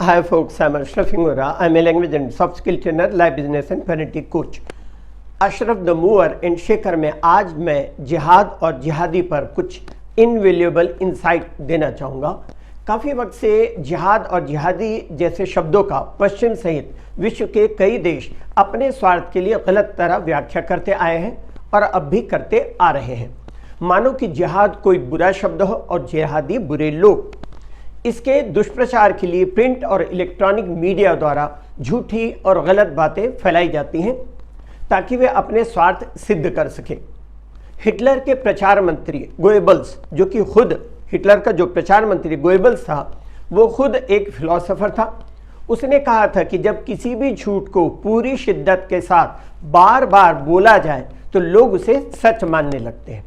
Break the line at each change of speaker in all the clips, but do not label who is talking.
Hi folks, I'm Ashraf Ingora. I'm a language and soft skill trainer, life business and parenting coach. Ashraf the mover and shaker में आज मैं जिहाद और जिहादी पर कुछ इनवैल्यूएबल इंसाइट देना चाहूँगा। काफ़ी वक्त से जिहाद और जिहादी जैसे शब्दों का पश्चिम सहित विश्व के कई देश अपने स्वार्थ के लिए गलत तरह व्याख्या करते आए हैं और अब भी करते आ रहे हैं, मानो कि जिहाद कोई बुरा शब्द हो और जिहादी बुरे लोग। इसके दुष्प्रचार के लिए प्रिंट और इलेक्ट्रॉनिक मीडिया द्वारा झूठी और गलत बातें फैलाई जाती हैं ताकि वे अपने स्वार्थ सिद्ध कर सके। हिटलर के प्रचार मंत्री गोएबल्स, जो कि खुद हिटलर का जो प्रचार मंत्री गोएबल्स था, वो खुद एक फिलोसोफर था। उसने कहा था कि जब किसी भी झूठ को पूरी शिद्दत के साथ बार बार बोला जाए तो लोग उसे सच मानने लगते हैं।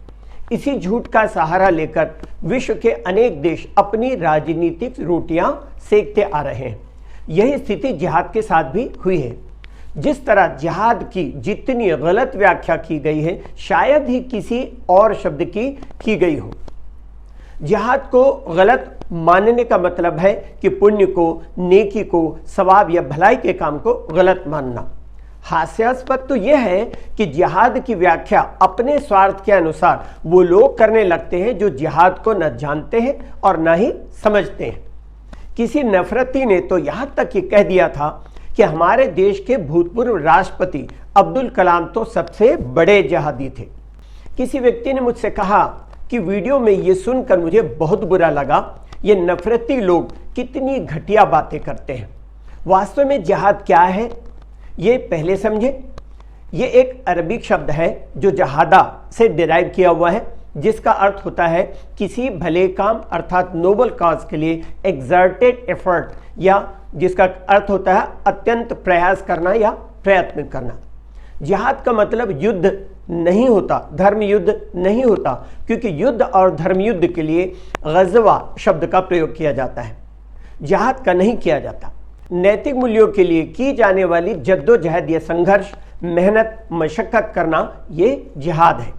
इसी झूठ का सहारा लेकर विश्व के अनेक देश अपनी राजनीतिक रोटियां सेकते आ रहे हैं। यही स्थिति जिहाद के साथ भी हुई है। जिस तरह जिहाद की जितनी गलत व्याख्या की गई है, शायद ही किसी और शब्द की गई हो। जिहाद को गलत मानने का मतलब है कि पुण्य को, नेकी को, सवाब या भलाई के काम को गलत मानना। हास्यास्पद तो यह है कि जिहाद की व्याख्या अपने स्वार्थ के अनुसार वो लोग करने लगते हैं जो जिहाद को न जानते हैं और न ही समझते हैं। किसी नफरती ने तो यहाँ तक ये कह दिया था कि हमारे देश के भूतपूर्व राष्ट्रपति अब्दुल कलाम तो सबसे बड़े जिहादी थे। किसी व्यक्ति ने मुझसे कहा कि वीडियो में ये सुनकर मुझे बहुत बुरा लगा, ये नफरती लोग कितनी घटिया बातें करते हैं। वास्तव में जिहाद क्या है ये पहले समझे। ये एक अरबिक शब्द है जो जहादा से डिराइव किया हुआ है, जिसका अर्थ होता है किसी भले काम अर्थात नोबल काज के लिए एक्सर्टेड एफर्ट, या जिसका अर्थ होता है अत्यंत प्रयास करना या प्रयत्न करना। जिहाद का मतलब युद्ध नहीं होता, धर्म युद्ध नहीं होता, क्योंकि युद्ध और धर्म युद्ध के लिए गज़वा शब्द का प्रयोग किया जाता है, जिहाद का नहीं किया जाता। नैतिक मूल्यों के लिए की जाने वाली जद्दोजहद या संघर्ष, मेहनत, मशक्कत करना, ये जिहाद है।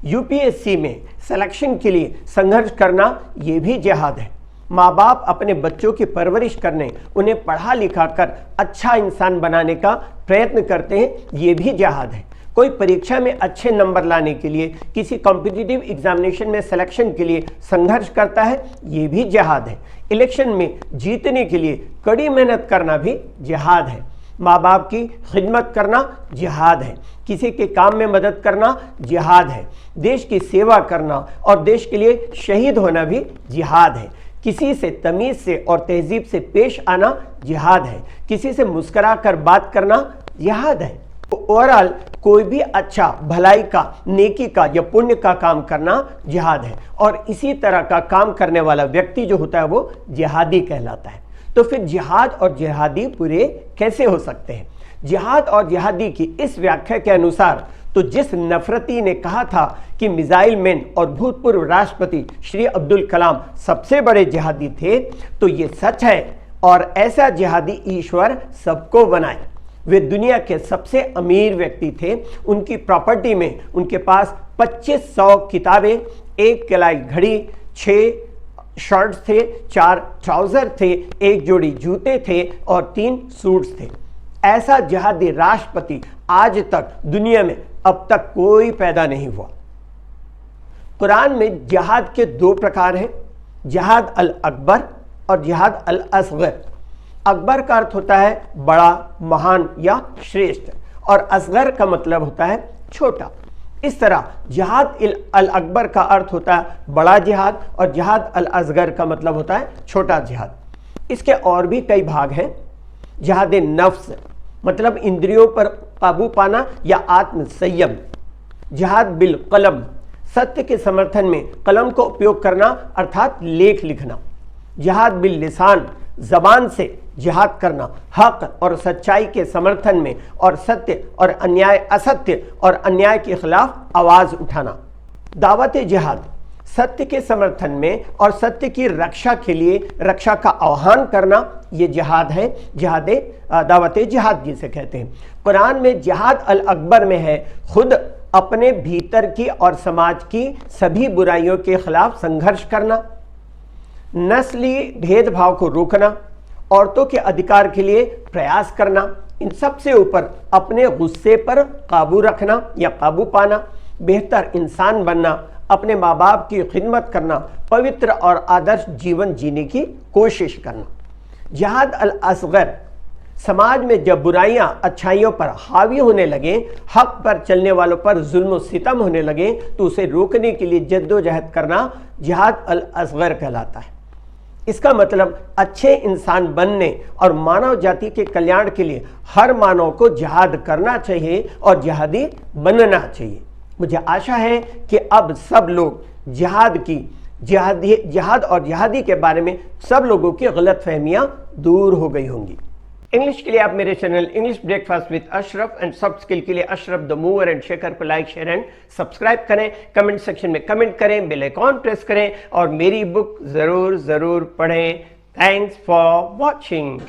यूपीएससी में सिलेक्शन के लिए संघर्ष करना, ये भी जिहाद है। माँ बाप अपने बच्चों की परवरिश करने, उन्हें पढ़ा लिखा कर अच्छा इंसान बनाने का प्रयत्न करते हैं, ये भी जिहाद है। कोई परीक्षा में अच्छे नंबर लाने के लिए, किसी कॉम्पिटिटिव एग्जामिनेशन में सिलेक्शन के लिए संघर्ष करता है, ये भी जिहाद है। इलेक्शन में जीतने के लिए कड़ी मेहनत करना भी जिहाद है। माँ बाप की खिदमत करना जिहाद है। किसी के काम में मदद करना जिहाद है। देश की सेवा करना और देश के लिए शहीद होना भी जिहाद है। किसी से तमीज़ से और तहजीब से पेश आना जिहाद है। किसी से मुस्करा कर बात करना जिहाद है। ओवरऑल कोई भी अच्छा, भलाई का, नेकी का या पुण्य का काम करना जिहाद है, और इसी तरह का काम करने वाला व्यक्ति जो होता है वो जिहादी कहलाता है। तो फिर जिहाद और जिहादी बुरे कैसे हो सकते हैं? जिहाद और जिहादी की इस व्याख्या के अनुसार तो जिस नफरती ने कहा था कि मिसाइल मैन और भूतपूर्व राष्ट्रपति श्री अब्दुल कलाम सबसे बड़े जिहादी थे, तो ये सच है, और ऐसा जिहादी ईश्वर सबको बनाए। वे दुनिया के सबसे अमीर व्यक्ति थे। उनकी प्रॉपर्टी में उनके पास 2500 किताबें, 1 कलाई घड़ी, 6 शर्ट्स थे, 4 ट्राउजर थे, 1 जोड़ी जूते थे और 3 सूट्स थे। ऐसा जिहादी राष्ट्रपति आज तक दुनिया में अब तक कोई पैदा नहीं हुआ। कुरान में जिहाद के 2 प्रकार हैं, जिहाद अल अकबर और जिहाद अल असगर। अकबर का अर्थ होता है बड़ा, महान या श्रेष्ठ, और असगर का मतलब होता है छोटा। इस तरह जिहाद अल अकबर का अर्थ होता है बड़ा जिहाद और जिहाद अल असगर का मतलब होता है छोटा जिहाद। इसके और भी कई भाग हैं। जिहाद नफ्स मतलब इंद्रियों पर काबू पाना या आत्म संयम। जिहाद बिल कलम सत्य के समर्थन में कलम का उपयोग करना अर्थात लेख लिखना। जिहाद बिल लिसान जबान से जिहाद करना, हक और सच्चाई के समर्थन में और सत्य और अन्याय, असत्य और अन्याय के खिलाफ आवाज उठाना। दावत जिहाद सत्य के समर्थन में और सत्य की रक्षा के लिए रक्षा का आह्वान करना, ये जिहाद है। जिहाद दावत जिहाद जिसे कहते हैं। कुरान में जिहाद अल अकबर में है खुद अपने भीतर की और समाज की सभी बुराइयों के खिलाफ संघर्ष करना, नस्ली भेदभाव को रोकना औरतों के अधिकार के लिए प्रयास करना, इन सब से ऊपर अपने गुस्से पर काबू रखना या काबू पाना, बेहतर इंसान बनना, अपने माँ बाप की खिदमत करना, पवित्र और आदर्श जीवन जीने की कोशिश करना। जिहाद अल असगर, समाज में जब बुराइयां अच्छाइयों पर हावी होने लगे, हक पर चलने वालों पर जुल्म सितम होने लगे, तो उसे रोकने के लिए जद्दोजहद करना जिहाद अल असगर कहलाता है। इसका मतलब अच्छे इंसान बनने और मानव जाति के कल्याण के लिए हर मानव को जिहाद करना चाहिए और जिहादी बनना चाहिए। मुझे आशा है कि अब सब लोग जिहाद और जिहादी के बारे में सब लोगों की गलतफहमियां दूर हो गई होंगी। इंग्लिश के लिए आप मेरे channel English breakfast with Ashraf and सब स्किल के लिए Ashraf the mover and shaker को लाइक, शेयर एंड सब्सक्राइब करें। कमेंट सेक्शन में कमेंट करें, बेल आइकॉन प्रेस करें और मेरी बुक जरूर पढ़ें। Thanks for watching.